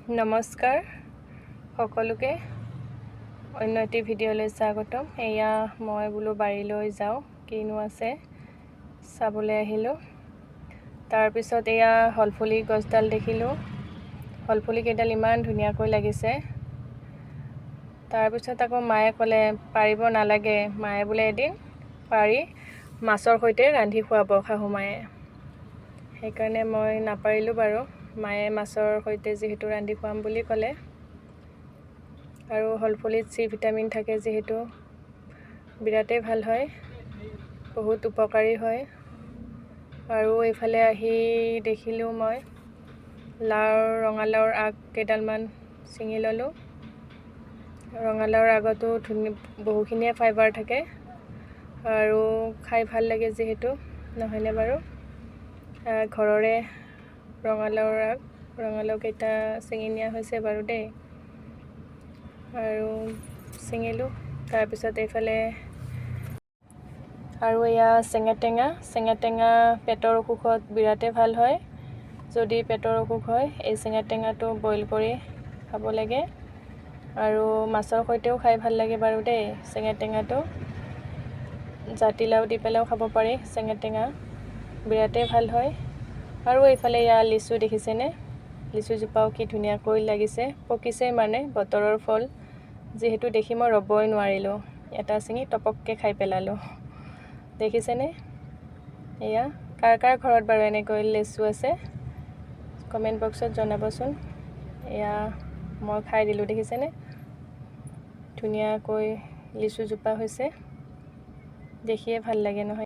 নমস্কাৰ সকলোকে অন্য এটি ভিডিঅ'লৈ স্বাগতম। এয়া মই বোলো বাৰীলৈ যাওঁ, কিনো আছে চাবলৈ আহিলোঁ। তাৰপিছত এয়া হলফুলি গছডাল দেখিলোঁ। হলফুলি কেইডাল ইমান ধুনীয়াকৈ লাগিছে। তাৰপিছত আকৌ মায়ে ক'লে পাৰিব নালাগে, মায়ে বোলে এদিন পাৰি মাছৰ সৈতে ৰান্ধি খুৱাব শাহু মায়ে। সেইকাৰণে মই নাপাৰিলোঁ বাৰু। মায়ে মাছৰ সৈতে যিহেতু ৰান্ধি খুৱাম বুলি ক'লে, আৰু হলফুলিত চি ভিটামিন থাকে যিহেতু বিৰাটেই ভাল হয়, বহুত উপকাৰী হয়। আৰু এইফালে আহি দেখিলোঁ মই ৰঙালাওৰ আগ কেইডালমান ছিঙি ল'লোঁ। ৰঙালাওৰ আগতো বহুখিনিয়ে ফাইবাৰ থাকে আৰু খাই ভাল লাগে যিহেতু, নহয়নে বাৰু। ঘৰৰে ৰঙালাওৰ আগ, ৰঙালাও কেইটা ছিঙি নিয়া হৈছে বাৰু দেই, আৰু ছিঙিলোঁ। তাৰপিছত এইফালে আৰু এয়া চেঙাটেঙা পেটৰ অসুখত বিৰাটেই ভাল হয়। যদি পেটৰ অসুখ হয় এই চেঙাটেঙাটো বইল কৰি খাব লাগে, আৰু মাছৰ সৈতেও খাই ভাল লাগে বাৰু দেই। চেঙাটেঙাটো জাতিলাও দি পেলাইও খাব পাৰি, চেঙাটেঙা বিৰাটেই ভাল হয়। আৰু এইফালে এয়া লিচু দেখিছেনে, লিচুজোপাও কি ধুনীয়াকৈ লাগিছে, পকিছেই মানে বতৰৰ ফল যিহেতু দেখি মই ৰ'বই নোৱাৰিলোঁ, এটা ছিঙি টপককৈ খাই পেলালোঁ। দেখিছেনে, এয়া কাৰ কাৰ ঘৰত বাৰু এনেকৈ লিচু আছে কমেণ্ট বক্সত জনাবচোন। এয়া মই খাই দিলোঁ, দেখিছেনে ধুনীয়াকৈ লিচুজোপা হৈছে, দেখিয়ে ভাল লাগে নহয়।